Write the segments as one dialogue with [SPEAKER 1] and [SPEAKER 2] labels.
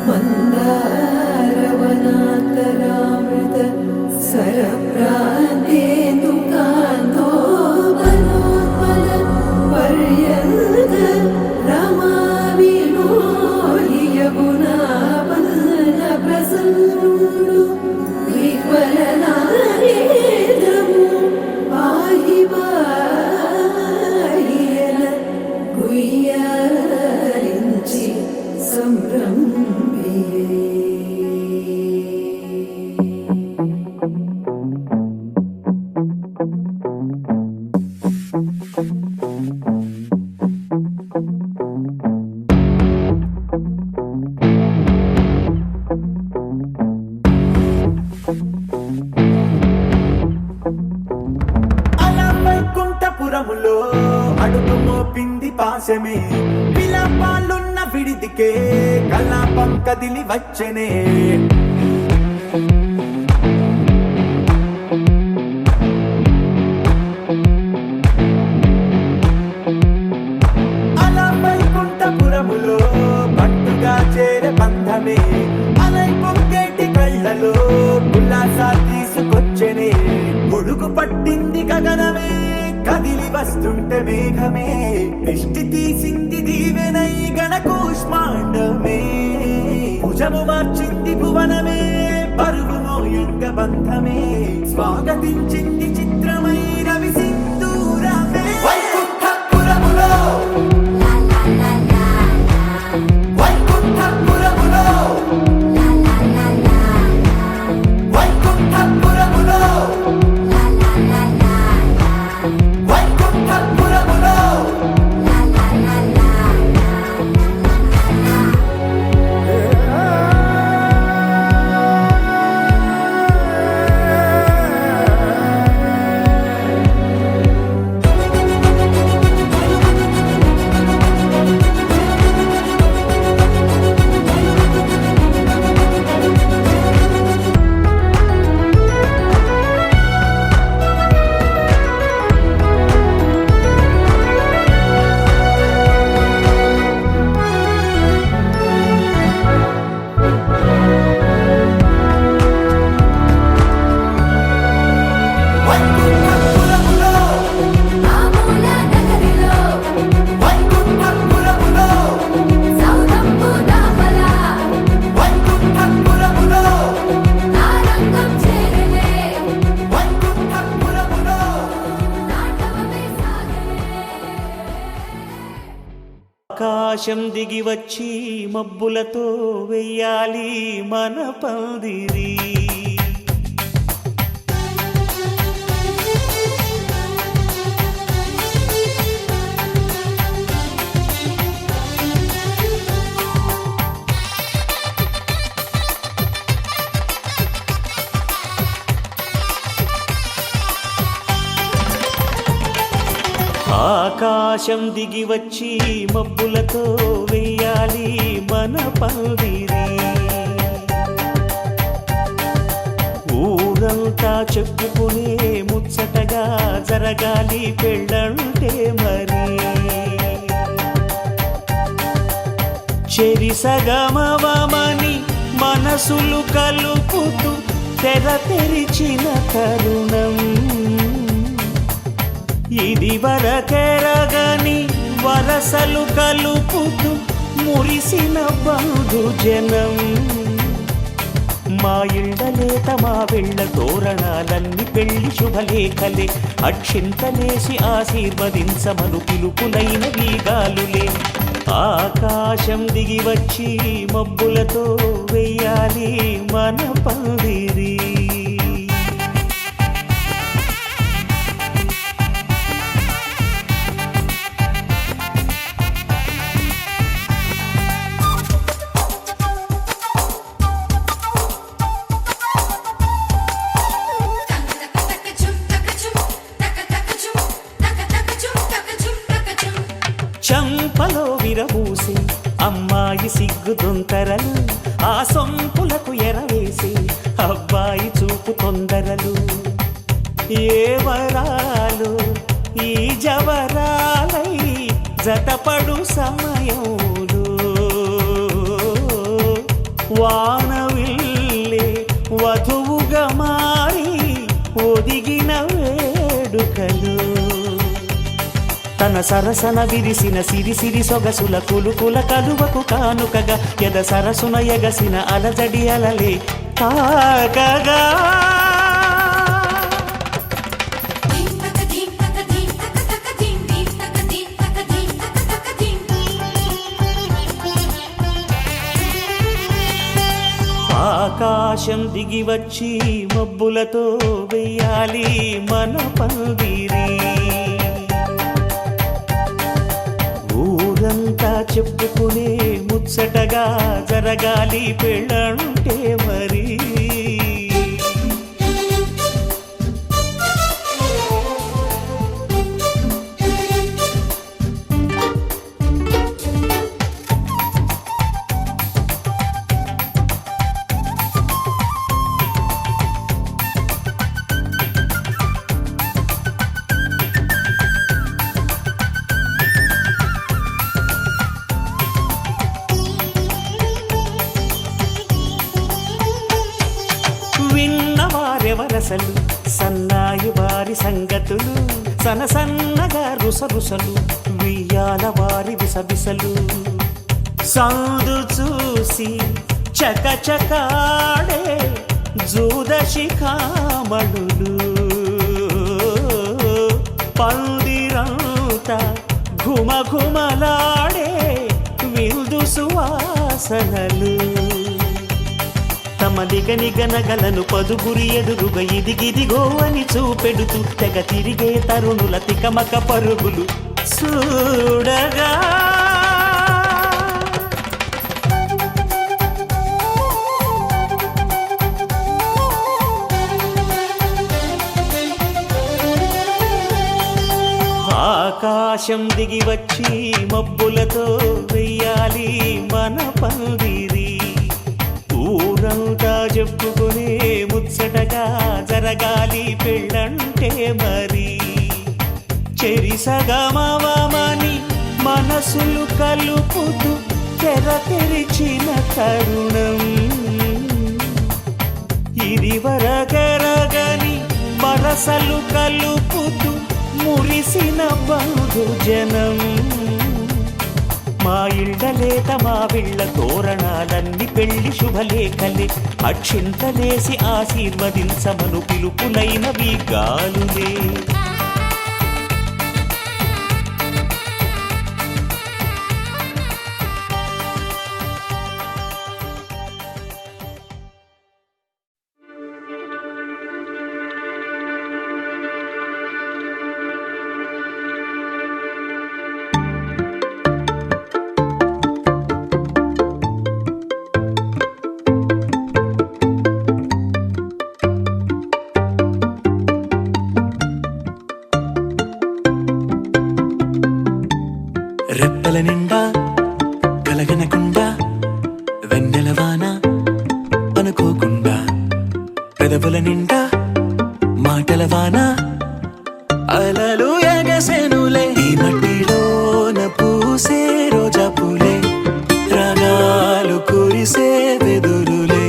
[SPEAKER 1] मन्दारवनान्तरामृत सरप्रान्तेन्दुकान्तो मनोज्वल पर्यन्त रमाविनोहि यमुनापल्लवप्रसन्नुडु विह्वलनारेन्द्रमु पाहि पाहियन गुह्याరించి సంభ్రమియే.
[SPEAKER 2] అలా వైకుంఠపురములో అడుగు మోపింది పాశమే, విలాపాలున్న విడిదికే కలాపం కదిలి వచ్చనే. అలా వైకుంఠపురములో పట్టుగా చేరే బంధమే, అలై పొంగేటి కళ్ళలో ఉల్లాసా తీసుకొచ్చనే. గొడుగు పట్టింది గగనమే, కదిలి వస్తుంటే మేఘమే, దృష్టి తీసింది దీవెనై గణకూష్మాండమే. భుజము మార్చింది భువనమే, పరుగు మోయంగ బంధమే, స్వాగతించింది చిత్రమై రవి సింధూరమే. వైకుంఠపురములో వైకుంఠపురములో వైకుంఠపురములో వైకుంఠపురములో
[SPEAKER 3] ఆకాశం దిగి వచ్చి మబ్బులతో వెయ్యాలి మన పందిరి. ఆకాశం దిగి వచ్చి మబ్బులతో వెయ్యాలి మన పందిరి. ఊరంతా చెప్పుకునే ముచ్చటగా జరగాలి పెళ్ళంటే మరి. చెరిసగమవమని మనసులు కలుపుతూ తెర తెరిచిన తరుణం, ఇది వరకెరగని వరసలు కలుపుతూ మురిసిన బంధుజనం. మా ఇళ్ళలేత మా వెళ్ళ తోరణాలన్నీ పెళ్లి శుభలేఖలే, అక్షింతలేసి ఆశీర్వదించమను పిలుపులైన వీగాలులే. ఆకాశం దిగి వచ్చి మబ్బులతో వెయ్యాలి మన పందిరి. చంపలో విరబూసి అమ్మాయి సిగ్గుదొంతరలు, ఆ సొంపులకు ఎరవేసి అబ్బాయి చూపు తొందరలు. ఏ వరాలు ఈ జవరాలై జతపడు సమయంలో వానవిల్లే వధువుగా మారి ఒదిగిన వేడుకలు తన సరసన విరిసిన సిరిసిరి సొగసుల కులుకుల కలువకు కానుకగా ఎద సరసున ఎగసిన అలజడి అలలే తాకగా ఆకాశం దిగి వచ్చి మబ్బులతో వెయ్యాలి మన పందిరి ఊరంతా చెప్పుకునే ముచ్చటగా జరగాలి పెళ్ళంటే మరి విన్నవారెవరసలు సన్నాయి వారి సంగతులు సనసన్నగా రుసరుసలు వియ్యాల వారి విసబిసలు సందు చూసి చకచకాడే జూదశిఖామణులు పందిరంతా ఘుమఘుమలాడే విందు సువాసనలు తమ నిగనిగనగలను పదుగురి ఎదురుగా ఇదిగిదిగో అని చూపెడుతూ తెగ తిరిగే తరుణుల తికమక పరుగులు చూడగా ఆకాశం దిగి వచ్చి మబ్బులతో వెయ్యాలి మన పందిరి ఊరంతా చెప్పుకునే ముచ్చటగా జరగాలి పెళ్ళంటే మరి చెరిసగమవమని మనసులు కలుపుతూ తెర తెరిచిన తరుణం ఇది వరకెరగని వరసలు కలుపుతూ మురిసిన బంధుజనం మా ఇళ్ళలేత మా విళ్ళ తోరణాలన్నీ పెళ్లి శుభలేఖలే అక్షింతలేసి ఆశీర్వదించమను పిలుపులైనవి గాలులే
[SPEAKER 2] రెప్పల నిండా కలగనకుండా వెన్నెలవాన అనుకోకుండా పెదవుల నిండా మాటల వాన అలలు ఎగసెనులే ఈ మట్టిలోన పూసే రోజా పూలే రాగాలు కురిసే వెదురులే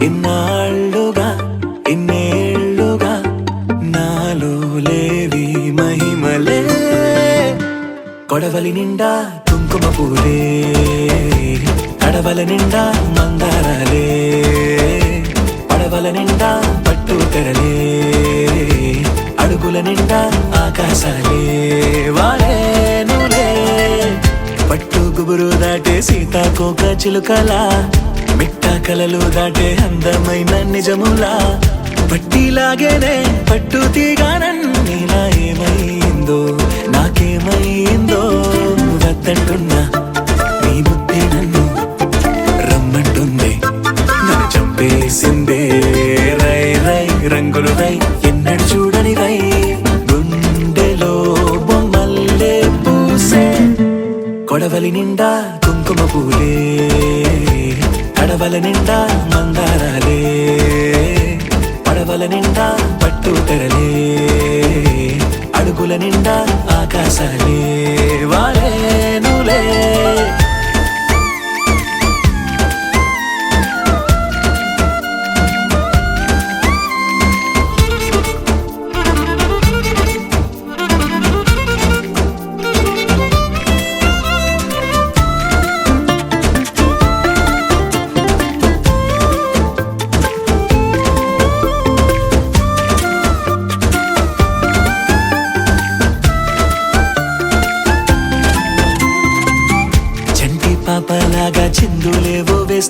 [SPEAKER 2] ఇన్నాళ్ళుగా ఇన్నేళ్ళుగా నాలో లేవి మహిమలే కొడవలి నిండా కుంకుమ పూలే కడవల నిండా మందారాలే పడవల నిండా పట్టు తెరలే అడుగుల నిండా ఆకాశాలే వాలేనులే పట్టు గుబురు దాటే సీతాకోక చిలుకలా మిట్టా కలలు దాటే అందమైన నిజములా పట్టిలాగేనే పట్టు తీగానన్నీలా ఏమైందో నాకేమైందో వద్దంటున్నా నీ బుద్ధి నన్ను రమ్మంటుంది నన్ను చంపేసిందే రై రై రంగులు రై ఎన్నడు చూడని రై గుండెలో బొమ్మల్లే పూసే కొడవలి నిండా కుంకుమ పూలే కడవల నిండా మందారాలే పడవల నిండా పట్టు తెరలే అడుగుల నిండా ఆకాశాలే వాలేనులే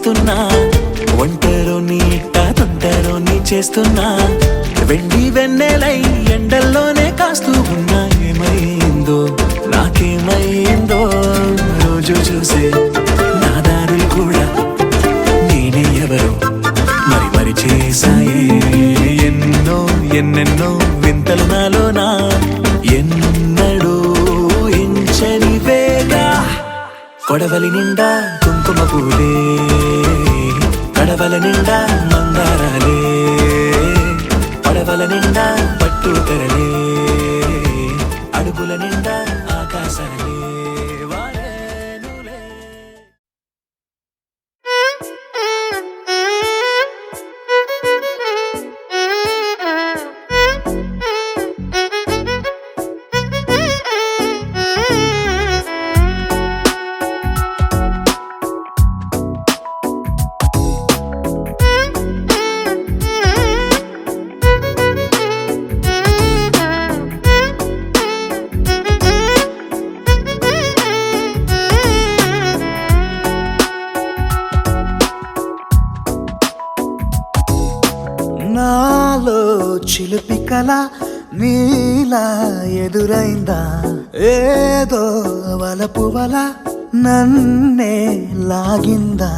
[SPEAKER 2] చేస్తున్నా ఒంటరో నీట తొంటరో నీ చేస్తున్నా వెండి వెన్నెలై ఎండల్లోనే కాస్తూ ఉన్నా ఏమైందో నాకేమైందో రోజు చూసే నా దారులు కూడా నేనే ఎవరో మరి మరి చేసాయే ఎన్నో ఎన్నెన్నో వింతలు నాలోనా ఎన్నడూ ఇంచని వేళ కొడవలి నిండా కుంకుమ పూలే కడవల నిండా మందారాలే పడవల నిండా పట్టు తెరలే అడుగుల నిండా ఆకాశాలే వారేనులే.
[SPEAKER 4] నాలో చిలిపి కల నీలా ఎదురైందా ఏదో వలపు వల నన్నే లాగిందా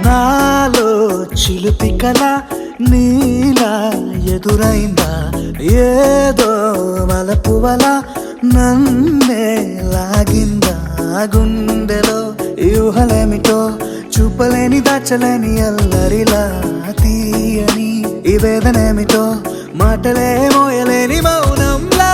[SPEAKER 4] నాలో చిలిపి కల నీలా ఎదురైందా ఏదో వలపు వల నన్నే లాగిందా గుండెలో యూహలేమిటో చూపలేని దాచలేని అల్లరిలా తీయని ఈ వేదనేమిటో మాటలే మోయలేని మౌనంలా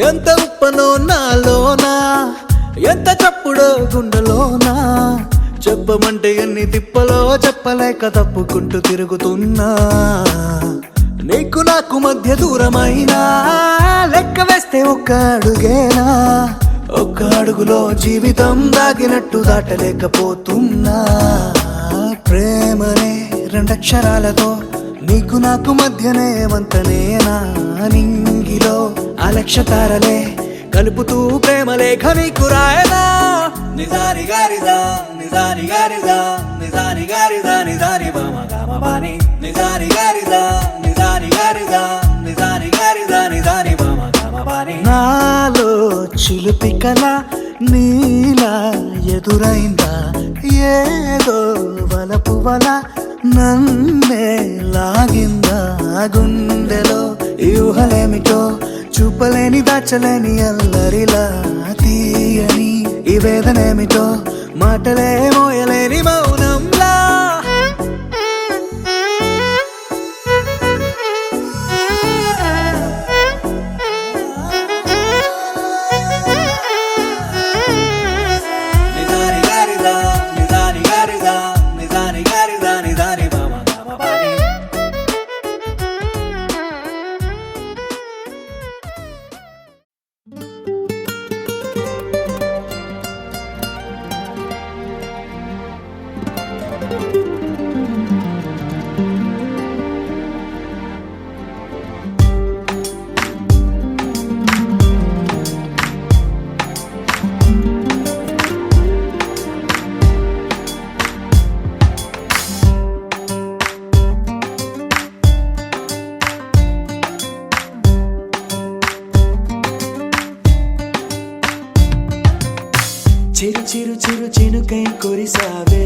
[SPEAKER 4] ఎంత ఉప్పనో నాలోనా ఎంత చప్పుడో గుండెలోనా చెప్పమంటే ఎన్ని తిప్పలో చెప్పలేక తప్పుకుంటూ తిరుగుతున్నా నీకు నాకు మధ్య దూరమైనా లెక్క వేస్తే ఒక్క అడుగేనా ఒక్క అడుగులో జీవితం దాగినట్టు దాటలేకపోతున్నా ప్రేమనే రెండక్షరాలతో నీకు నాకు మధ్యనే వంతనేనా నింగిలో అలక్ష్య తారలే కలుపుతూ ప్రేమ లేఖ నీకు రాయనా నిజాని గారిజా నిజాని గారిజా నిజాని గారిజా నిజాని బామ గామ బాని నిజాని గారిజా నిజాని గారిజా నిజాని గారిజా నిజాని బామ గామ బాని నాలో చిలిపి కల నీలా ఎదురైందా ఏదో వలపు వల నన్నే లాగిందా గుండెలో యూహలేమిటో చూపలేని దాచలేని అల్లరిలా తీయని ఈ వేదనేమిటో మాటలే మోయలేని మౌనంలా నిజాని గారిజా నిజాని గారిజా నిజాని గారిజా నిజాని బామ గామ బాని చిరు చిరు చిరు చినుకై కురిసావే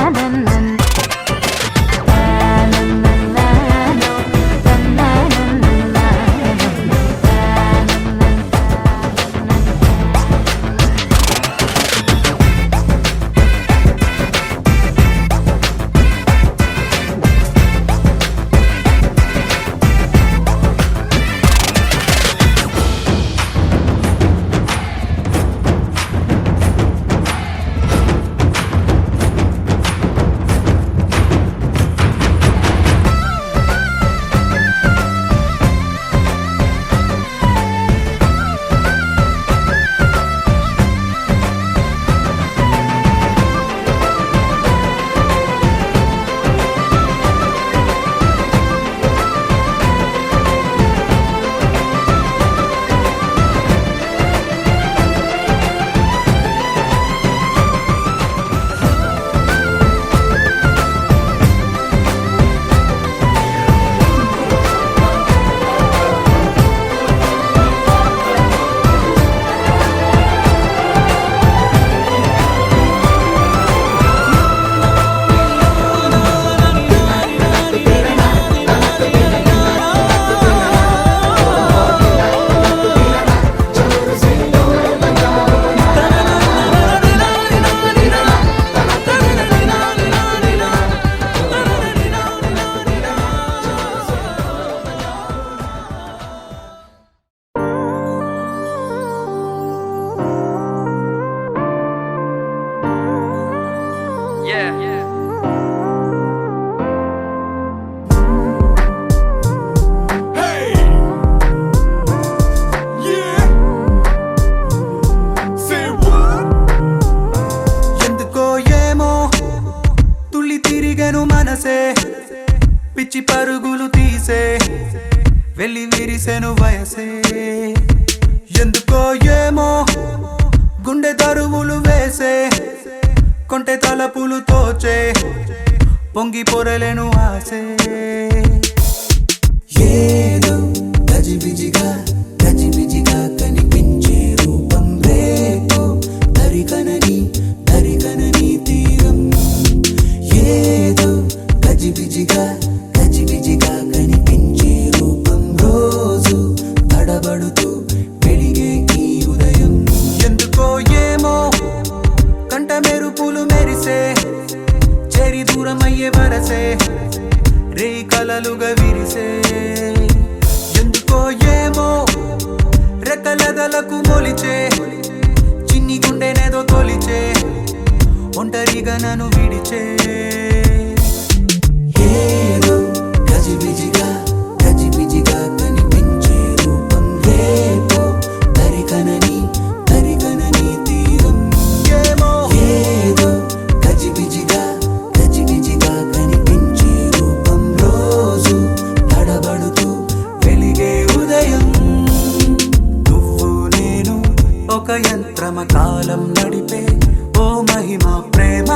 [SPEAKER 5] పిచ్చి పరుగులు తీసే వెళ్ళి విరిసెను వయసే ఎందుకో ఏమో గుండె దరువులు వేసే కొంటె తలపులు తోచే పొంగి పొరలేను ఆసే ఏదో గజిబిజిగా కనిపించే రూపం రేపో దరికనని తీరం ఏదో గజిబిజిగా కనిపించే రూపం రోజు తడబడుతూ వెలిగే ఈ ఉదయం ఎందుకో ఏమో కంట మెరుపులు మెరిసే చెరి దూరమయ్యే వరసే రే కలలుగా విరిసే ఎందుకో ఏమో రెక్కలదలకు మొలిచే చిన్ని గుండెనేదో తొలిచే ఒంటరిగా నన్ను విడిచే ఏదో గజిబిజిగా కనిపించే రూపం రేపో దరికనని తీరం ఏమో ఏదో గజిబిజిగా కనిపించే రూపం రోజు తడబడుతూ వెలిగే ఉదయం నువ్వు నేను ఒక యంత్రమ కాలం నడిపే ఓ మహిమా ప్రేమ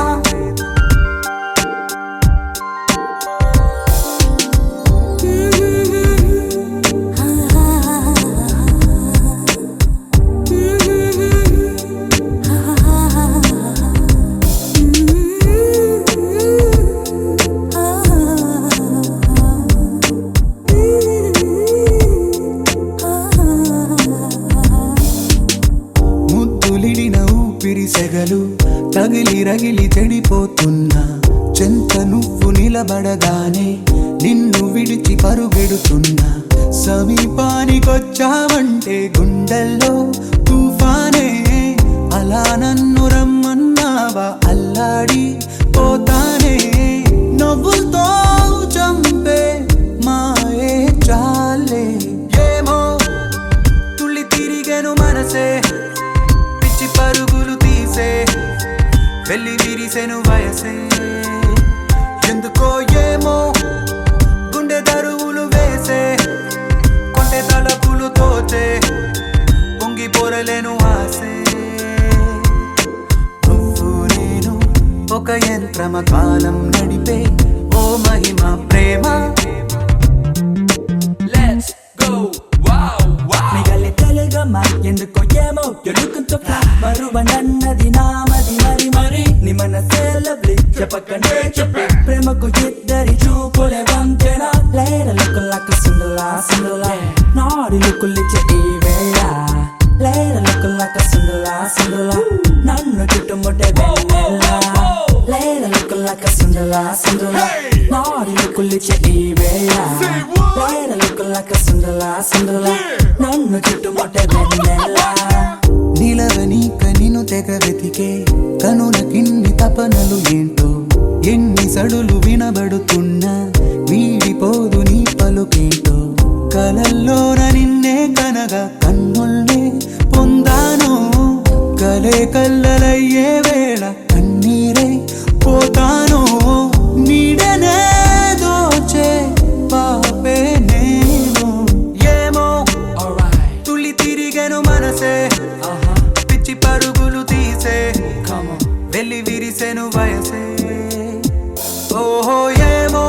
[SPEAKER 5] ముద్దులిడిన ఊపిరి సెగలు తగిలి రగిలి చెడిపోతున్నా చెంత నువ్వు నిలబడగానే నిన్ను విడిచి పరుగెడుతున్నా సమీపానికొచ్చావంటే గుండెల్లో తుఫానే అలా నన్ను రమ్మన్నావా అల్లాడి పోతానే నవ్వులతో చంపే మాయే చాలే ఏమో తుళ్ళి తిరిగెను మనసే పిచ్చి పరుగులు తీసే వెళ్ళి విరిసెను వయసే ఎందుకో ఏమో గుండె దరువులు వేసే కొంటె తలపులు తోచే పొంగి పొరలేను ఆసే నువ్వు నేను ఒక యంత్రమ కాలం నడిపే ఓ మహిమా ప్రేమ
[SPEAKER 6] మిగలి తెలుగమ్మా ఎందుకో ఏమో ఎడుకుంటూ మరువనన్నది నామది మరి నీ మనసే లవ్లీ చెప్పకనే చెప్పి ప్రేమకు ఇద్దరి చూపులే వంతెనా లేర లుక్కులకు సుందలా నాడి లుక్కులిచ్చే ఈ వేళ లేర లుక్కులకు సుందలా నన్ను చుట్టుముట్టే వెన్నెల లేర లుక్కులకు సుందలా నాడి లుక్కులిచ్చే ఈ వేళ లేర లుక్కులకు సుందలా నన్ను చుట్టుముట్టే వెన్నెల
[SPEAKER 5] నిలవనీక నిన్ను తెగ వెతికే కనులకిన్ని తపనలు ఏంటో ఎన్ని సడులు వినబడుతున్నా వీడిపోదు నీ పలుకేంటో కలల్లోన నిన్నే కనగా కన్నుల్నే పొందాను కలే కల్లలయ్యే వేళ కన్నీరై పోతాను నీడనే దోచే పాపే నేను ఏమో తుళ్ళి తిరిగెను మనసే పిచ్చి పరుగులు తీసే వెళ్ళి విరిసెను వయసే ఓహో ఏమో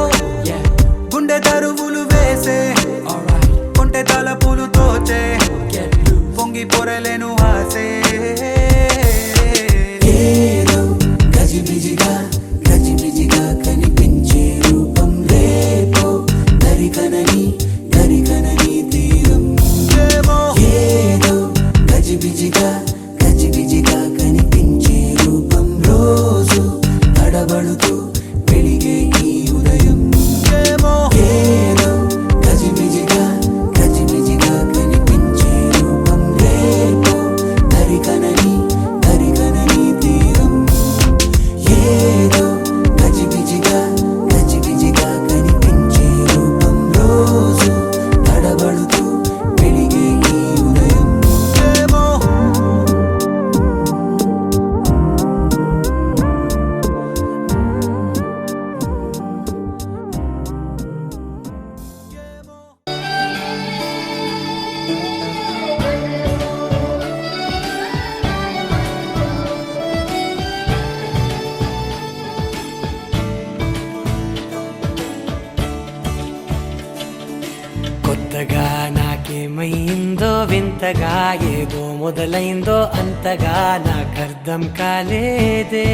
[SPEAKER 7] కొత్తగా నాకేమైందో వింతగా ఏదో మొదలైందో అంతగా నాకర్థం కాలేదే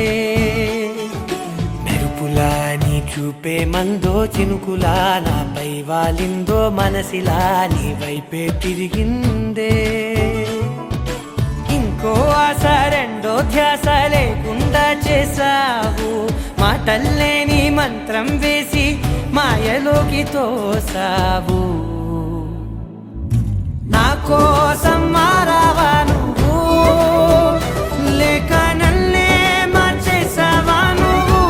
[SPEAKER 7] మెరుపులా నీ చూపే మందో చినుకులా నాపై వాలిందో మనసిలా నీ వైపే తిరిగిందే ఇంకో ఆశ రెండో ధ్యాస లేకుండా చేసావు మాటల్లేని మంత్రం వేసి మాయలోకి తోసావు నా కోసం మారావా నువ్వు లేక నన్నే మార్చేసావా నువ్వు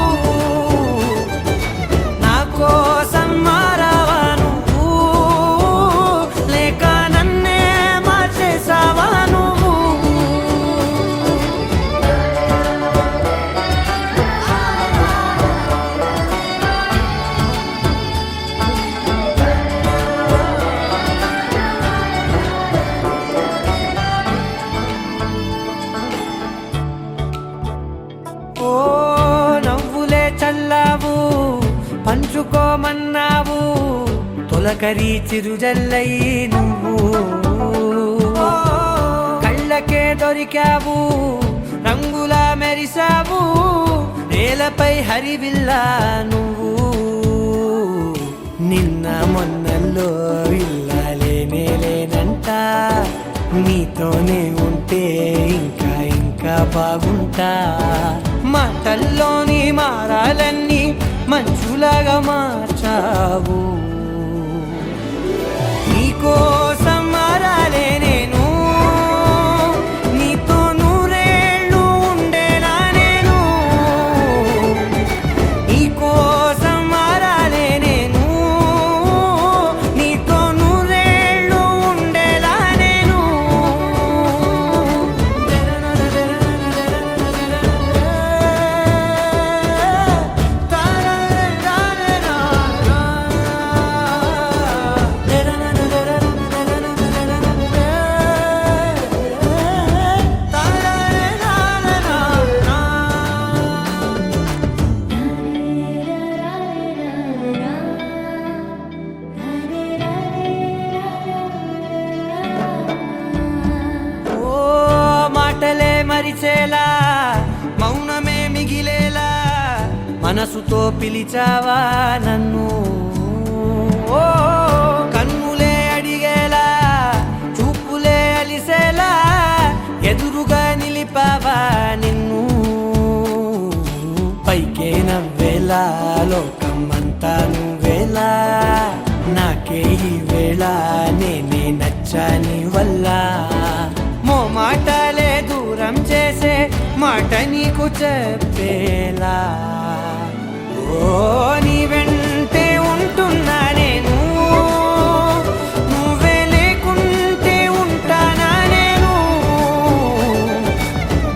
[SPEAKER 7] నా కోసం మారావా నువ్వు లేక నన్నే మార్చేసావా నువ్వు ఓ నవ్వులే చల్లావు పంచుకోమన్నావు తొలకరి చిరుజల్లై నువ్వు కళ్ళకే దొరికావు రంగులా మెరిసావు నేలపై హరివిల్లా నువ్వు నిన్న మొన్నల్లో ఇల్లాలేనే లేనంట నీతోనే ఉంటే ఇంకా ఇంకా బాగుంటా మాటల్లోని మారాలన్నీ మంచులాగా మార్చావు నీకోసం మారాలే నేను నీతో నూరేళ్ళు ఉండేలా నేను నీకోసం మారాలే నేను నీతో నూరేళ్ళు ఉండేలా నేను ఓ మాటలే మరిచేలా మౌనమే మిగిలేలా మనసుతో పిలిచావా నన్ను ఓ కన్నులే అడిగేలా చూపులే అలిసేలా ఎదురుగా నిలిపావా నిన్ను పైకే నవ్వేలా లోకమంతా నువ్వేలా నాకే ఈ వేళ నేనే నచ్చాని వల్ల మాటలే దూరం చేసే మాట నీకు చెప్పేలా ఓ నీ వెంటే ఉంటున్నా నేను నువ్వే లేకుంటే ఉంటానా నేను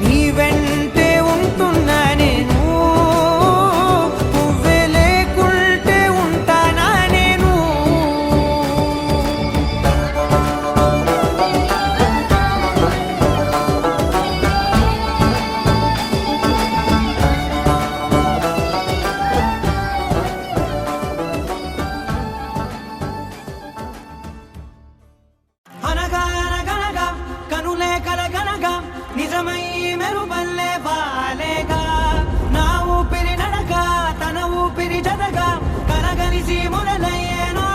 [SPEAKER 7] నీ వెంటే ఉంటున్నా నేను నువ్వే లేకుంటే ఉంటానా నేను అనగా అనగనగా కనులే కలగనగా నిజమై మెరుపల్లే వాలేగా నా ఊపిరి నడగా తన ఊపిరి జదగా కలగలిసి మొదలయ్యేనో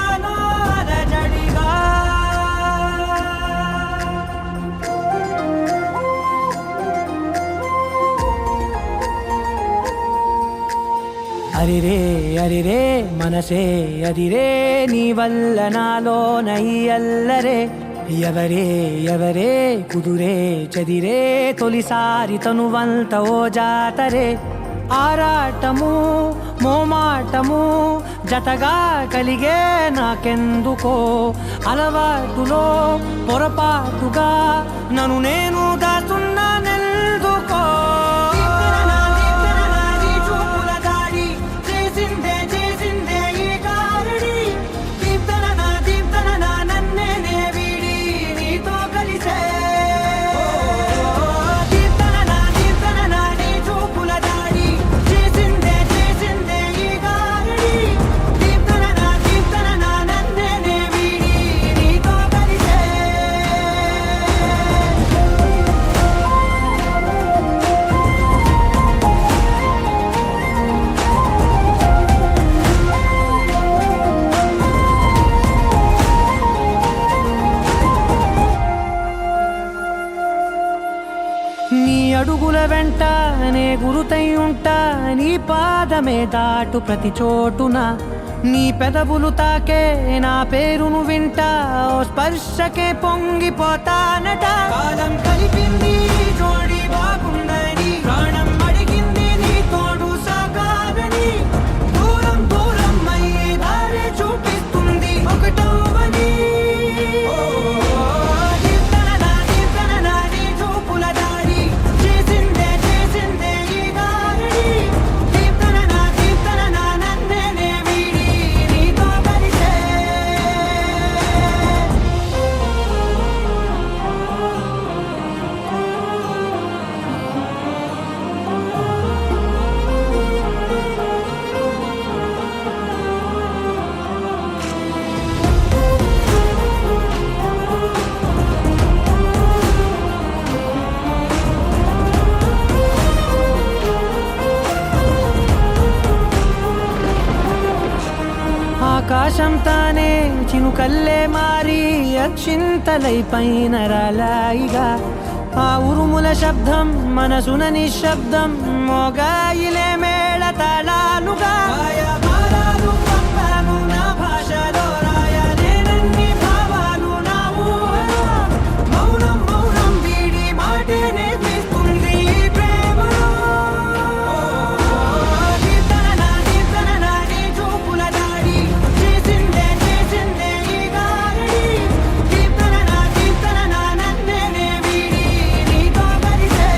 [SPEAKER 7] జడిగా అరిరే అరిరే మనసే అదిరే నీ వల్ల నాలో నయ్యల్లరే ఎవరే ఎవరే కుదురే చదిరే తొలిసారి తనువంత ఓ జాతరే ఆరాటము మోమాటము జతగా కలిగే నాకెందుకో అలవాటులో పొరపాటుగా నన్ను నేను దాస్తున్నానెందుకో గురుతై ఉంటా నీ పాదమే దాటు ప్రతి చోటున నీ పెదవులు తాకే నా పేరును వింటా ఓ స్పర్శకే పొంగిపోతానట కాలం కలిపింది జోడి బాగుందని ప్రాణం అడిగింది నీ తోడు సాగాలని దూరం దూరం అయ్యే దారి చూపిస్తుంది ఒకటవని నీ చూపుల దారి చేసిందే ఈ దారి దీప్తన నన్నే వీడి నీతో కలిసే ఆకాశం తానే చినుకల్లే మారి అక్షింతలై పైన రాలాయిగా ఆ ఉరుముల శబ్దం మనసున నిశ్శబ్దం మోగాయిలే మేళ తాళాలుగా మారాలు పంపాను నా భాషలో రాయలేనన్ని భావాలు నా ఊహలో మౌనం మౌనం వీడి మాటే నేర్పిస్తుంది ప్రేమలో దీప్తన నీ చూపుల దాడి చేసిందే ఈ గారడి దీప్తన నన్నే వీడి నీతో కలిసే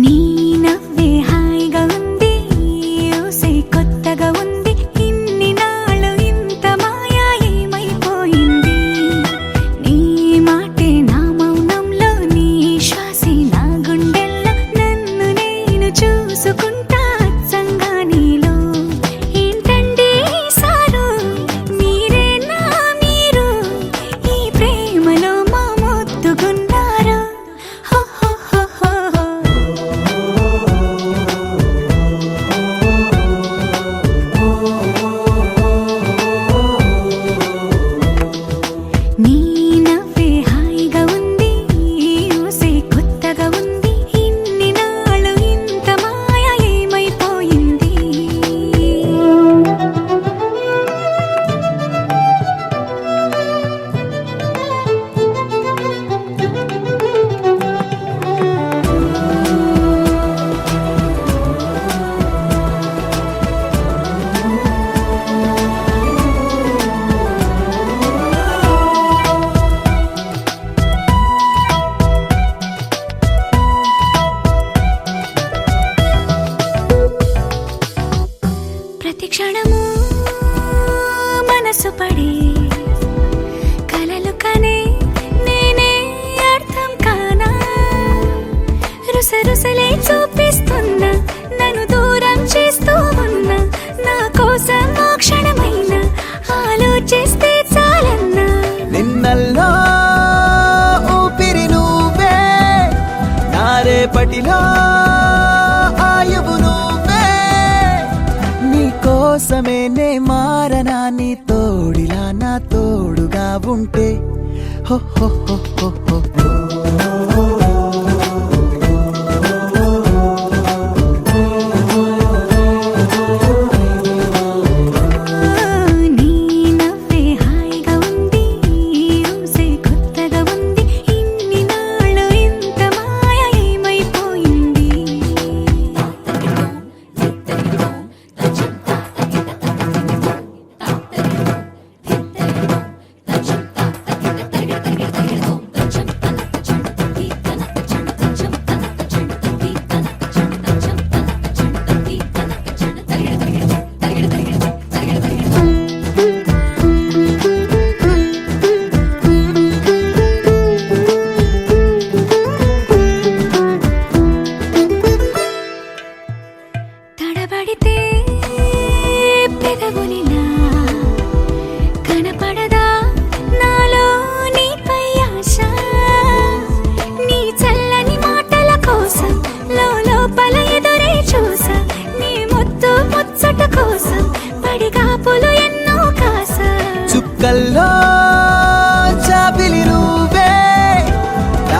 [SPEAKER 8] నీ నవ్వే హాయిగా ఉంది ఊసే కొత్తగా ఉంది ఇన్ని నాళ్ళు ఇంత మాయా ఏమైపోయింది నీ మాటే నా మౌనంలో నీ శ్వాసే నా గుండెల్లో నన్ను నేను చూసుకుంటా అచ్చంగా నీలో ఏంటండి సారు మీరేనా మీరు ఈ ప్రేమలో మా ముద్దుగున్నారు హో హో హో హో నీ నవ్వే హాయిగా ఉంది ఊసే కొత్తగా ఉంది ఇన్ని నాళ్ళు ఇంత మాయ ఏమైపోయింది ప్రతి క్షణము మనసు పడి కలలు కనే నేనే అర్థం కానా రుసరుసలే చూపిస్తున్నా నన్ను దూరం చేస్తూ ఉన్నా నా కోసం ఆ క్షణమైన ఆలోచిస్తే చాలన్నా
[SPEAKER 5] నిన్నల్లో ఊపిరి నువ్వే నా రేపటిలో ఆయువు నువ్వే నీ కోసమే నే మారనా నీ తోడిలా నా తోడుగా ఉంటే హో హో హో హో హో
[SPEAKER 8] నీ నవ్వే హాయిగా ఉంది ఊసే కొత్తగా ఉంది ఇన్ని నాళ్ళు ఇంత మాయ ఏమైపోయింది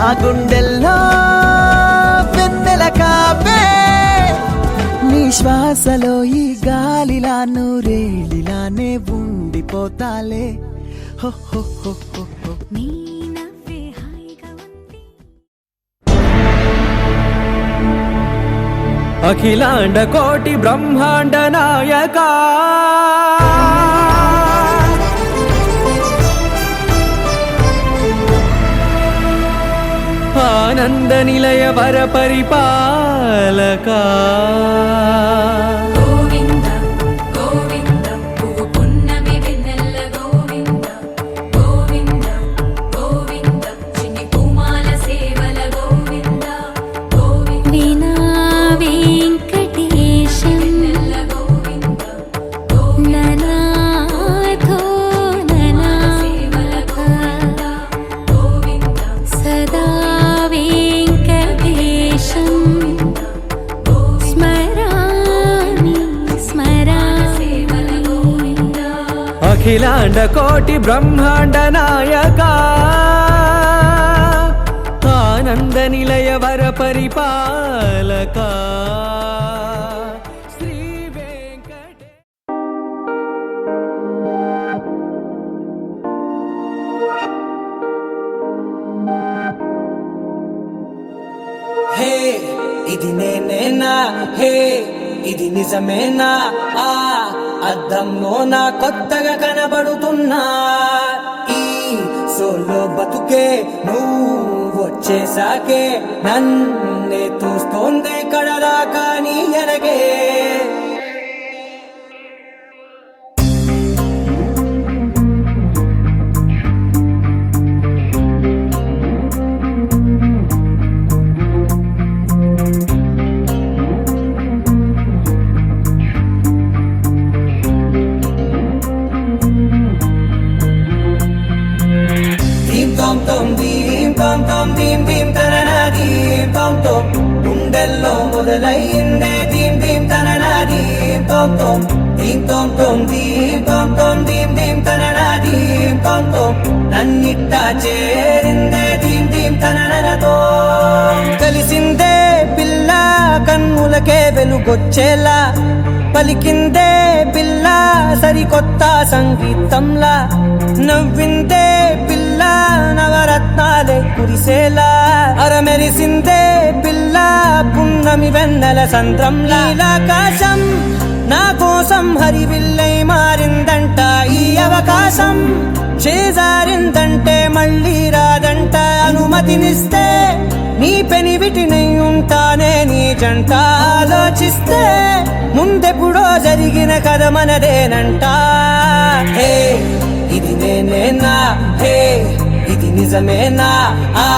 [SPEAKER 7] నా గుండెల్లో వెన్నెల కాపే నీ శ్వాసలో ఈ గాలిలా నూరేలిలానే ఉండిపోతాలే హో హో హో హో హో.
[SPEAKER 8] నీ నవ్వే హాయిగా ఉంది
[SPEAKER 6] అఖిలాండ కోటి బ్రహ్మాండ నాయక ఆనంద నిలయ వర పరిపాలక
[SPEAKER 8] గోవింద గోవింద పువ్వు పున్నమి వెన్నెల గోవింద గోవింద గోవింద చిన్ని పూమాల సేవల గోవింద గోవింద వీణా వెంకటేశం వెన్నెల గోవింద ననాథో ననా సేవల గోవింద గోవింద సదా వెంకటేశం స్మరామి స్మరామి
[SPEAKER 6] అఖిలాండ కోటి బ్రహ్మాండ నాయక ఆనంద నిలయ వర పరిపాలక శ్రీ వెంకటే
[SPEAKER 7] హే ఇది నేనేనా హే ఇది నిజమేనా ఆ అద్దంలో నా కొత్తగా కనబడుతున్నా ఈ సోలో బతుకే నువ్వు వచ్చేసాకే నన్నే తోస్తోందే కడదాకా నీ ఎనగే గుండెల్లో మొదలైందే దీం దీం తననా దీం తోం తోం దీం తోం తోం దీం తోం తోం దీం దీం తననా దీం తోం తోం నన్నిట్టా చేరిందే దీం దీం తననతో కలిసిందే పిల్ల కన్నులకే వెలుగొచ్చేలా పలికిందే పిల్ల సరికొత్త సంగీతంలా నవ్విందే పిల్ల నవరత్నాలే కురిసేలా అరమెరిసిందే పిల్ల పున్నమి వెన్నెల సంద్రంలా ఆకాశం నా కోసం హరివిల్లై మారిందంట ఈ అవకాశం చేజారిందంటే మళ్ళీ రాదంట అనుమతినిస్తే నీ పెనివిటినై ఉంటానే నీ జంట ఆలోచిస్తే ముందెప్పుడో జరిగిన కథ మనదేనంట హే ఇది నేనేనా హే ఇది నిజమేనా ఆ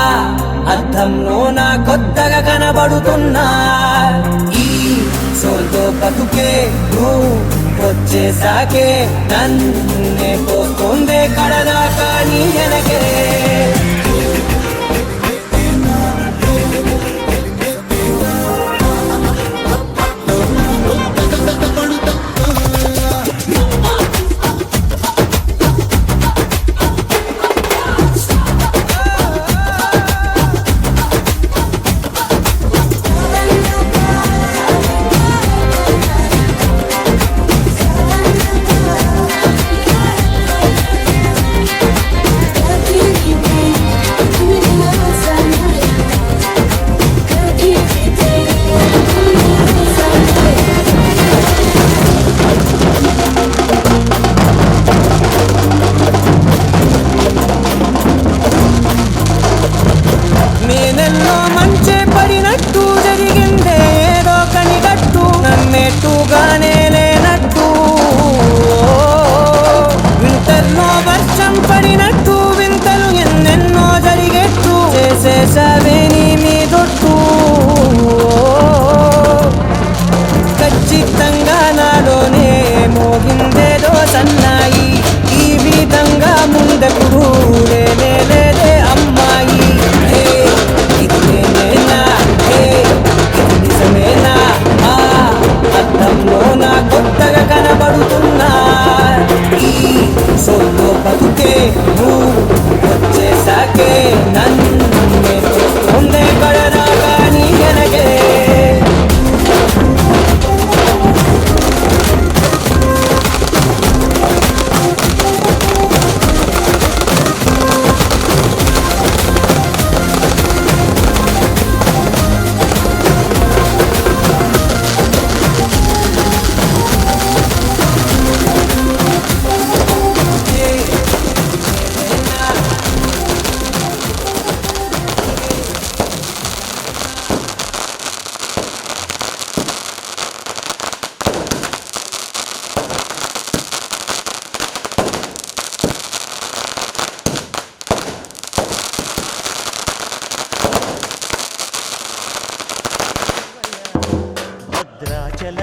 [SPEAKER 7] అద్దంలో నా కొత్తగా కనబడుతున్నా ఈ సోల్తో బతుకే నువ్వు వచ్చేసాకే నన్నే పోతుందే కడదాకా నీ వెనకే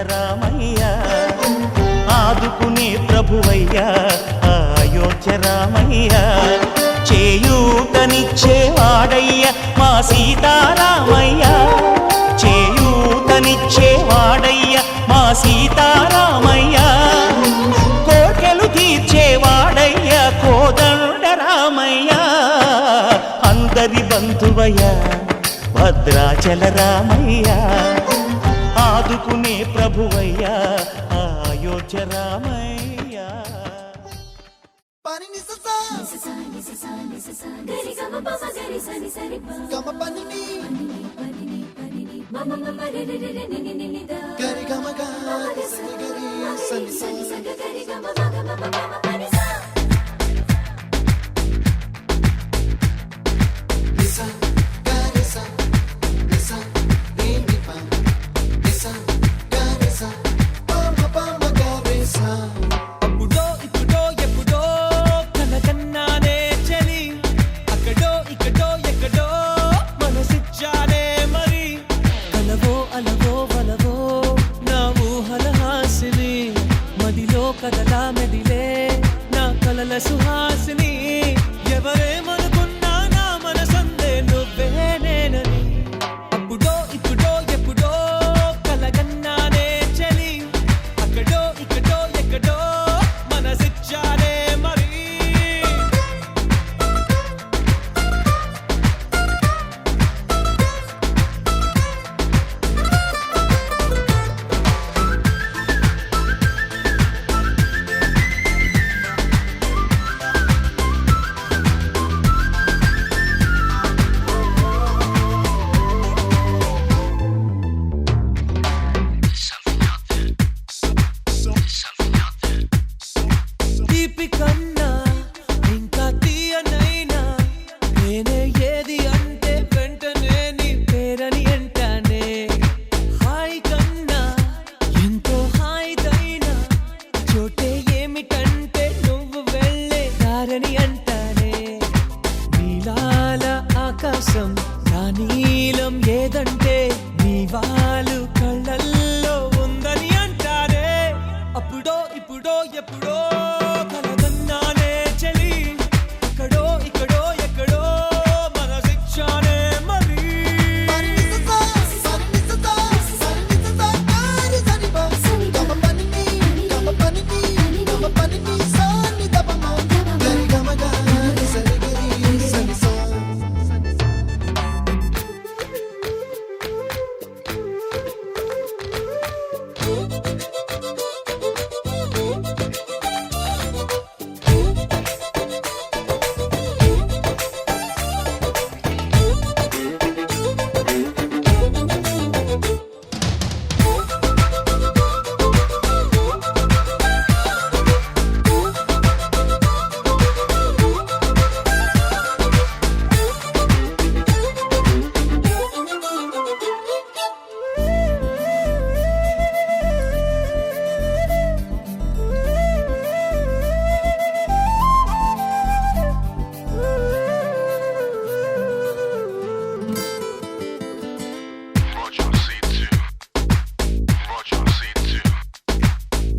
[SPEAKER 3] రామయ్య ఆదుకునే ప్రభువయ్యా అయోధ్య రామయ్య చేయూతనిచ్చేవాడయ్య మా సీతారామయ్య చేయూతనిచ్చేవాడయ్య మా సీతారామయ్య కోర్కెలు తీర్చేవాడయ్య కోదండ రామయ్య అందరి బంధువయ్య భద్రాచల రామయ్య ఆదుకునే ప్రభువయ్య అయోధ్య రామయ్య
[SPEAKER 7] పని నిససా గమ పని ని గరి గమ గ సని గరి సని నిసా గరి సా నిసా ని ని పా నిసా గరి సా పమ పమ గరి సా
[SPEAKER 6] అప్పుడో ఇప్పుడో ఎప్పుడో కనకన్నానే చలి అక్కడో ఇక్కడో ఎక్కడో మనసిచ్చానే మరి కలవో అలవో వలవో నా ఊహల హాసిని మదిలో కదలా మెదిలే నా కలల సుహాసిని ఎవరేమనుకున్నా నా మనసందే నువ్వే నేనని అప్పుడో ఇప్పుడో ఎప్పుడో కలగన్నానే చలి అక్కడో ఇక్కడో ఎక్కడో మనసిచ్చానే మరి తీపి కన్నా ఇంకా తీయనైనా నేనే ఏది అంటే వెంటనే నీ పేరని అంటానే హాయ్ కన్నా ఎంతో హాయిదైనా చోటే ఏమిటంటే నువ్వు వెళ్ళే దారని అంటానే నీలాల ఆకాశం నా నీలం ఏదంటే నీ వాళ్ళు కళ్ళల్లో ఉందని అంటారే అప్పుడో ఇప్పుడో ఎప్పుడో కలగన్నానే చలి అక్కడో ఇక్కడో ఎక్కడో మనసిచ్చానే మరి
[SPEAKER 7] పని నిససా గరి సని పా గమ పని ని సని దపమ గరి గమ గ సని గరి సని సా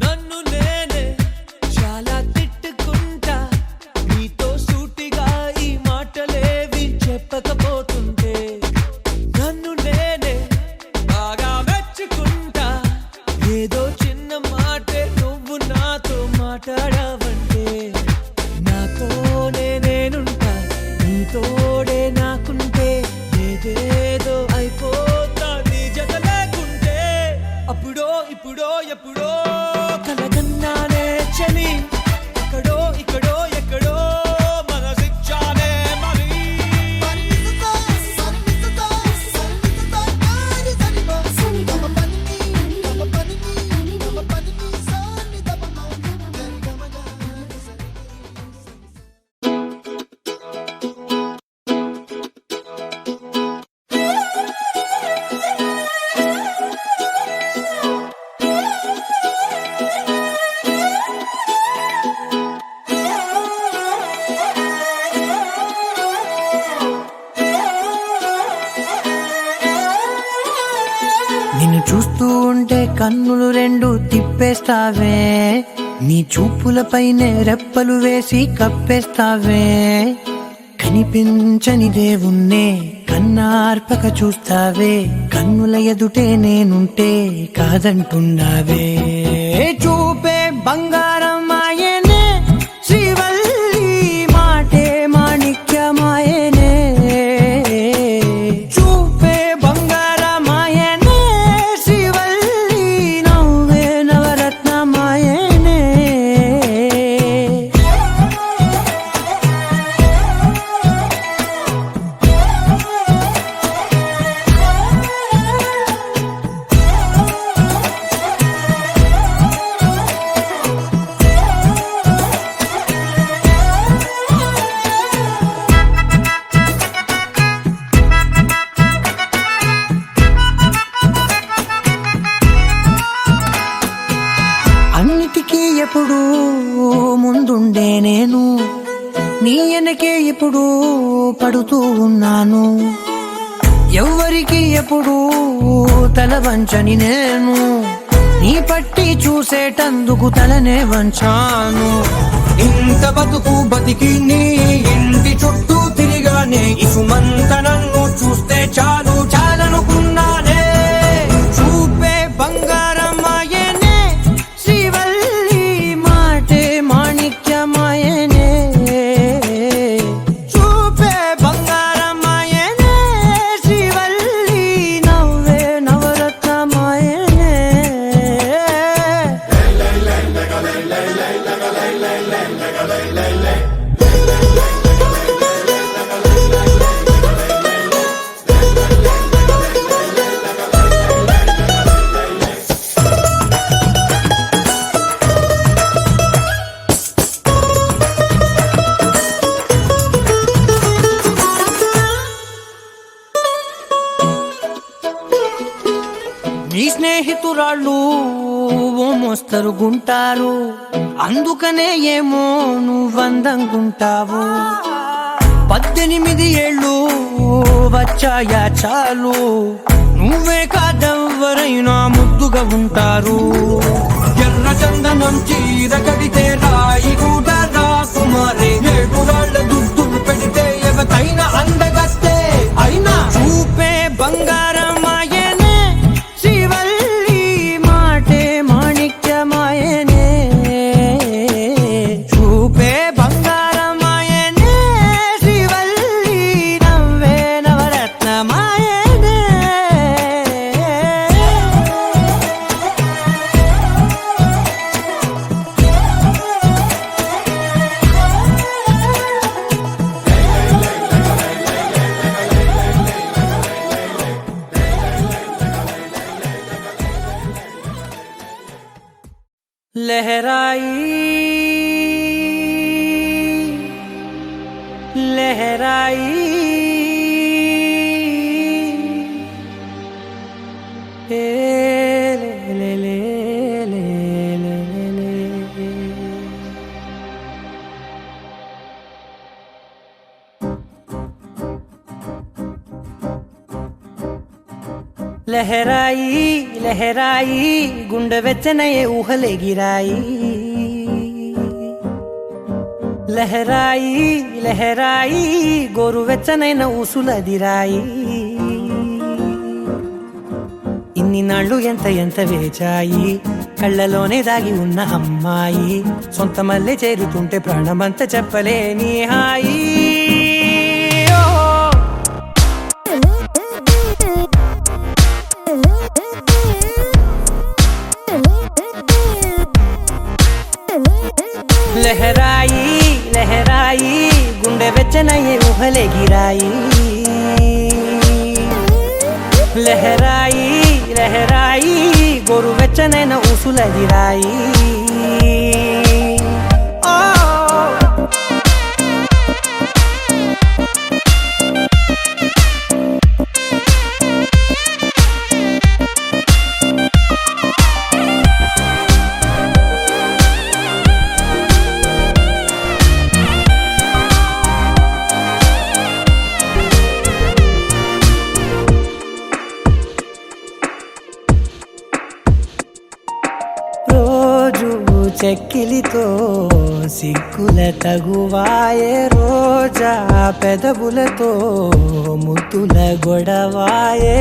[SPEAKER 6] నన్ను నేనే చాలా తిట్టుకుంటా నీతో సూటిగా ఈ మాటలేవి చెప్పకపోతుంటే నన్ను నేనే బాగా మెచ్చుకుంటా ఏదో చిన్న మాటే నువ్వు నాతో మాట్లాడవంటే నాతోనే నేనుంటా నీతోడే నాకుంటే ఏదేదో అయిపోతా నీ జత లేకుంటే అప్పుడో ఇప్పుడో ఎప్పుడో కలగన్నానే చలి అక్కడో ఇక్కడో ఎక్కడో మనసిచ్చానే మరి
[SPEAKER 7] పని నిససా గరి సని పా గమ పని ని సని దపమ గరి గమ గ సని
[SPEAKER 5] నిన్ను చూస్తూ
[SPEAKER 9] చూస్తుంటే కన్నులు రెండు తిప్పేస్తావే, నీ చూపులపైనే రెప్పలు వేసి కప్పేస్తావే. కనిపించని దేవుణ్ణే కన్నార్పక చూస్తావే, కన్నుల ఎదుటే నేనుంటే కాదంటున్నావే. చూపే బంగారం ఆయనే, శ్రీవల్లి మాటే మాణిక్యమాయనే. చూపే బంగారం ఆయనే, శ్రీవల్లి నవ్వే నవరత్నమాయనే. అన్నిటికీ ఎప్పుడు ముందుండే నేను, నీ వెనకే ఎప్పుడు పడుతూ ఉన్నాను. ఎవ్వరికి ఎప్పుడు తల వంచని నేను, నీ పట్టి చూసేటందుకు తలనే వంచాను.
[SPEAKER 6] ఇంత బతుకు బతికి నీ ఇంటి చుట్టూ తిరిగానే, ఇసుమంత నన్ను చూస్తే చాలు చాలనుకున్నానే. చూపే బంగారం ఆయనే, శ్రీవల్లి మాటే మాణిక్యమాయనే. చూపే బంగారం ఆయనే, శ్రీవల్లి నవ్వే నవరత్నమాయనే. నీ స్నేహితురాళ్ళు ఓ మోస్తరు గుంటారు, అందుకనే ఏమో నువ్వందంగుంటావు. 18 ఏళ్ళు వచ్చాయా చాలు, నువ్వే కాదెవ్వరైనా ముద్దుగా ఉంటారు. ఎర్ర చందనం చీర కడితే రాయి కూడా రాకుమారే, 7 రాళ్ళ దుద్దులు పెడితే ఎవతైనా అందగస్తే అయినా. చూపే బంగారం ఆయనే, శ్రీవల్లి మాటే మాణిక్యమాయనే. చూపే బంగారం ఆయనే, శ్రీవల్లి నవ్వే నవరత్నమాయనే. लहराई लहराई ए ले ले ले ले ले ले। लहराई लहराई गुंड వెచ్చనయే ఊహలే గిరాయి. లహరాయి లహరాయి గోరు వెచ్చనైన ఊసులదిరాయి. ఇన్ని నాళ్ళు ఎంత ఎంత వేచాయి, కళ్ళలోనే దాగి ఉన్న అమ్మాయి. సొంత మల్లె చేరుతుంటే ప్రాణమంత చెప్పలేని హాయి. లహరాయి లహరాయి గుండె వెచ్చనయ్యే ఊహలే గిరాయి. లహరాయి లహరాయి గోరు వెచ్చనైన ఊసులదిరాయి. చెక్కిలితో సిగ్గుల తగువాయే రోజా పెదవులతో ముద్దుల గొడవాయే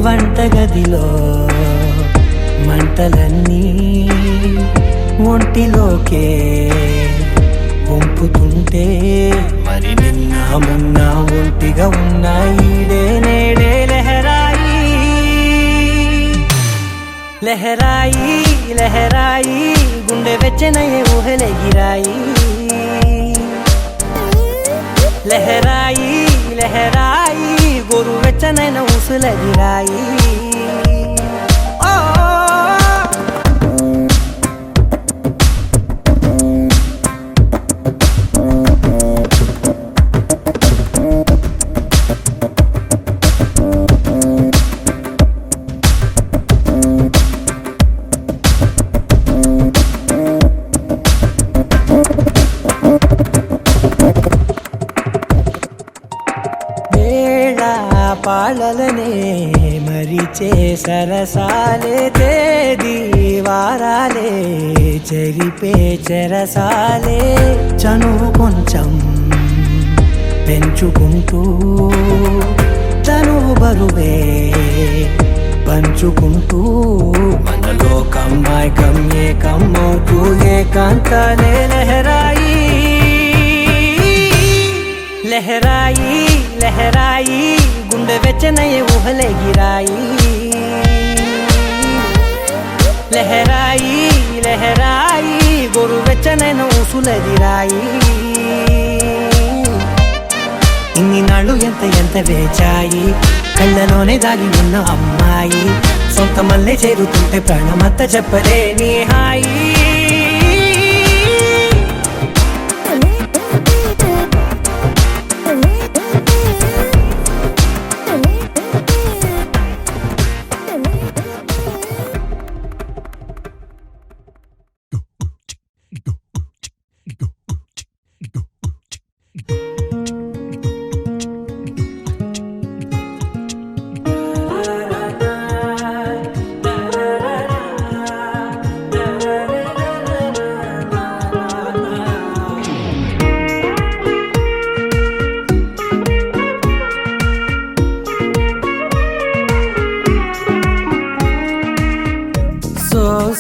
[SPEAKER 6] వంటగదిలో మంటలన్నీ ఒంటిలోకే వంపుతుంటే మరి నిన్న మొన్న ఒంటిగా ఉన్న ఈడే నేడే లహరాయి లహరాయి లహరాయి గుండె వెచ్చనయే ఊహలెగిరాయి లహరాయి లహరాయి గోరు వెచ్చనైన ఊసులెగిరాయి పాలలనే మరిచే సరసాలే తేదీ వారాలే చెరిపే చెరసాలే చనువు కొంచెం పెంచుకుంటూ చనువు బరువే పంచుకుంటూ మనలో కమ్మాయికం ఏకమ్మవుతూ ఏకాంతాలే లహరాయి లహరాయి లహరాయి గుండె వెచ్చనయే ఊహలెగిరాయి లహరాయి లహరాయి గోరు వెచ్చనైన ఊసులెగిరాయి ఇన్ని నాళ్ళు ఎంత వేచాయి కళ్ళలోనే దాగి ఉన్న అమ్మాయి సొంత మల్లె చేరుతుంటే ప్రాణమంతా చెప్పలేని హాయి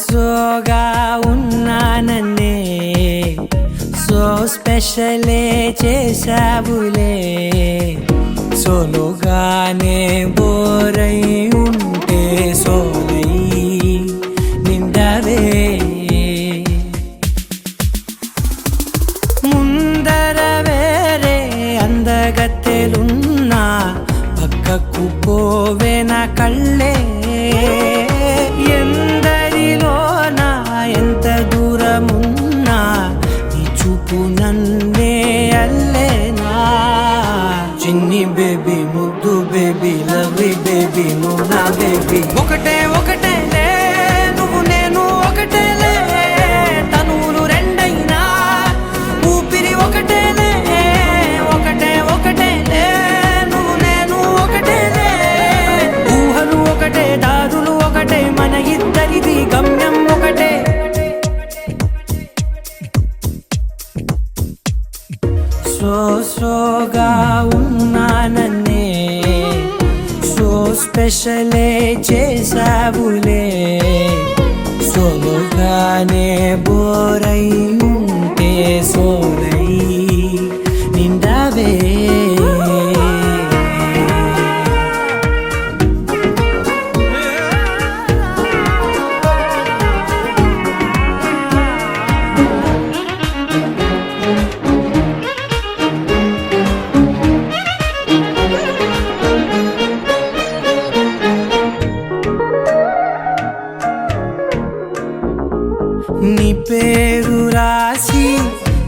[SPEAKER 6] సోగా ఉన్నానన్నే సో స్పెషలే చేసావులే సోలోగానే బోరై ఉంటే సోలై నిండవే ముందర వేరే అందగత్తెలున్నా పక్కకు పోవే నా కళ్ళే ఎందరిలోనా ఎంత దూరమున్నా నీ చూపు నన్నే అల్లేనా చిన్ని బేబీ ముద్దు బేబీ లవ్లీ బేబీ నువ్వు నా బేబీ ఒకటే ఒకటేలే నువ్వు నేను ఒకటేలే తనువులు రెండైనా ఊపిరి ఒకటేలే ఒకటే ఒకటేలే నువ్వు నేను ఒకటేలే ఊహలు ఒకటే దారులు ఒకటే మన ఇద్దరిది గమ్యం ఒకటే సోగా ఉన్నానన్నే సో స్పెషలే చేసావులే సోలోగానే బోరై ఉంటే సోలై నిండవే నీ పేరు రాసి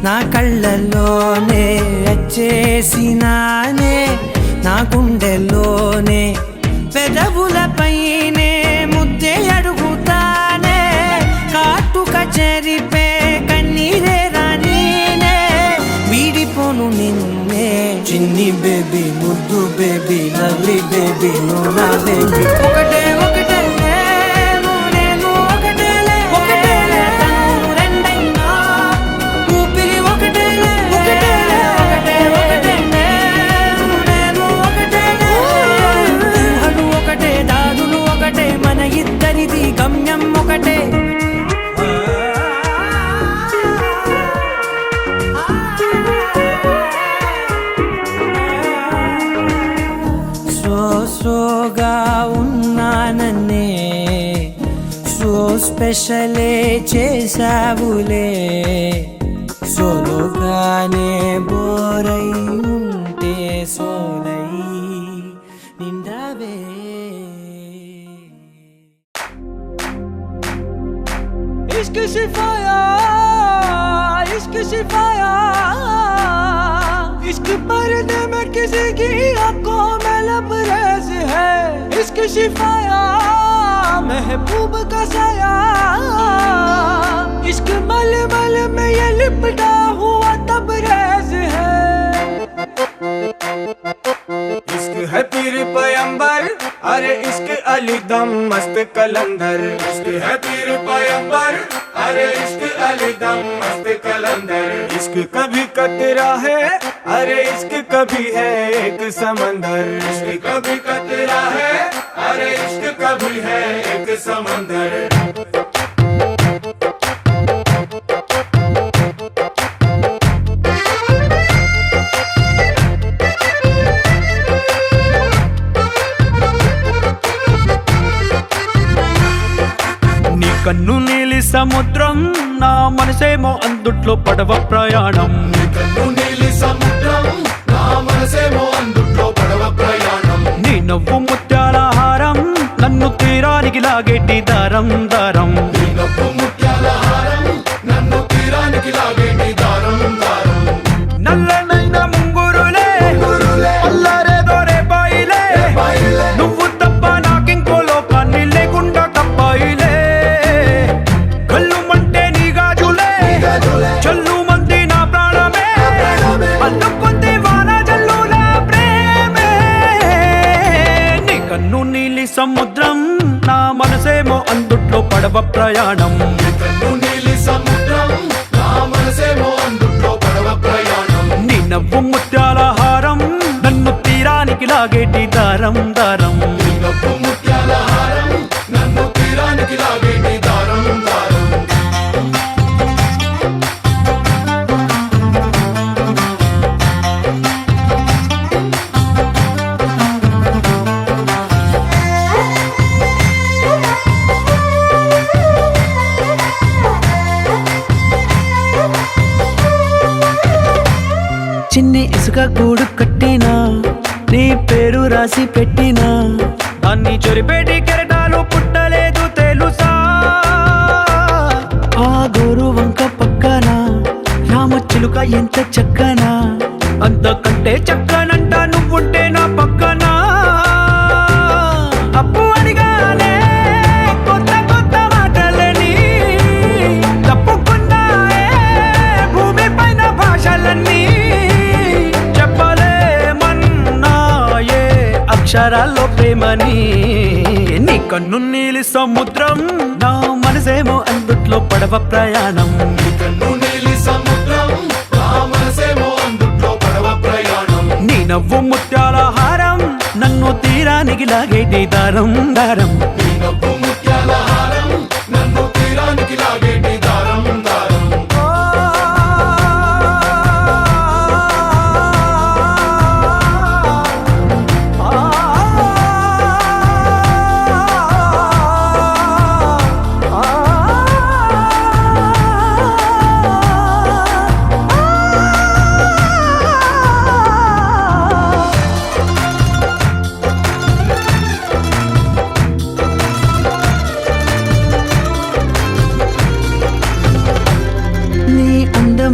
[SPEAKER 6] నా కళ్ళల్లోనే వచ్చేసినానే నా గుండెల్లోనే పెదవులపైనే ముద్దే అడుగుతానే కాటుక చెరిపే కన్నీరే రానీనే వీడిపోను నిన్నే చిన్ని బేబీ ముద్దు బేబీ లవ్లీ బేబీ నువ్వు నా బేబీ ఒకటే ఒకటే నువ్వు నేను ఒకటేలే ఒకటేలే తను రెండై
[SPEAKER 9] సోగా ఉన్నానన్నే సో స్పెషలే చేసావులే సోలోగానే బోరై ఉంటే సోలై నిండావే
[SPEAKER 2] इश्क सिफाया इश्क सिफाया इश्क पर्दे में किसी की आंखों में लबरेज है इश्क सिफाया महबूब का साया इश्क मल मल में ये लिपटा हुआ तबरेज है इश्क है पीर पैगंबर अरे इश्क अली दम मस्त कलंदर इश्क है पीर पैगंबर अरे इश्क अली दम मस्त कलंदर इश्क कभी कतरा है अरे इश्क कभी है एक समंदर इश्क कभी कतरा है अरे इश्क कभी है एक समंदर కన్ను నీలి సముద్రం నా మనసేమో అందుట్లో పడవ ప్రయాణం కన్ను నీలి సముద్రం నా మనసేమో అందుట్లో పడవ ప్రయాణం నీ నవ్వు ముత్యాల హారం నన్ను తీరానికి లాగేటి దారం దారం నీ నవ్వు ముత్యాల హారం నన్ను తీరానికి లాగేటి దారం దారం నల్లనైన ముంగురులే అల్లారేదో రే బాయిలే నువ్వు తప్ప నాకింకో లోకాన్ని లేకుండా కప్పాయిలే చల్లు మంది నా ప్రాణమే అల్లుకుంది వాన జల్లుల ప్రేమే నీ కన్ను నీలి సముద్రం నా మనసేమో అందుట్లో పడవ ప్రయాణం కన్ను నీలి సముద్రం నా మనసేమో అందుట్లో పడవ ప్రయాణం నీ నవ్వు ముత్యాల హారం నన్ను తీరానికి లాగేటి దారం దారం నీ నవ్వు ముత్యాల హారం నన్ను తీరానికి లాగేటి దారం దారం
[SPEAKER 9] చిన్ని ఇసుక గూడు కట్టినా నీ పేరు రాసి పెట్టినా
[SPEAKER 2] దాన్ని చొరిపేటి కెరటాలు పుట్టలేదు తెలుసా
[SPEAKER 9] ఆ గోరు వంక పక్కన రామచిలుక ఎంత చక్కనా
[SPEAKER 2] అంతకంటే చక్కనంట నువ్వుంటే నా పక్కన అప్పు అడిగానే కొత్త కొత్త మాటలని తప్పుకున్నాయే భూమి పైన భాషలన్నీ చెప్పలేమన్నాయే అక్షరాల్లో ప్రేమని నీ కన్ను నీలి సముద్రం నా మనసేమో అందుట్లో పడవ ప్రయాణం నీ కన్ను నీలి సముద్రం నా మనసేమో అందుట్లో పడవ ప్రయాణం నీ నవ్వు ముత్యాల హారం నన్ను తీరానికి లాగేటి దారం దారం నీ నవ్వు ముత్యాల హారం నన్ను తీరానికి లాగేటి దారం దారం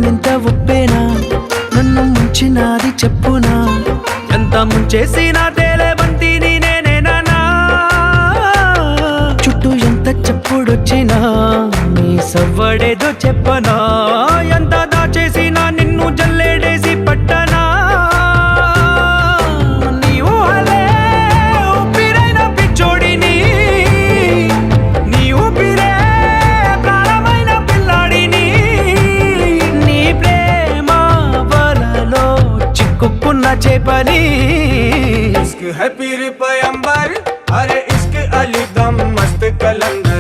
[SPEAKER 9] ఎంత ఒప్పేనా నన్ను ముంచినాది చెప్పునా
[SPEAKER 2] ఎంత ముంచేసినా తేలేవంతి నేనేనా
[SPEAKER 9] చుట్టూ ఎంత చెప్పుడొచ్చినా
[SPEAKER 2] నీ సవ్వడేదో చెప్పనా ఎంత దాచేసినా నిన్ను జల్లేడేసి పట్టనా నీ ఊహలే ఊపిరైన పిచ్చోడిని నీ ఊపిరే ప్రాణమైన పిల్లాడిని నీ ప్రేమ వలలో చిక్కుకున్న చేపని
[SPEAKER 10] इश्क है पीर पैगंबर अरे इश्क अली दम मस्त कलंदर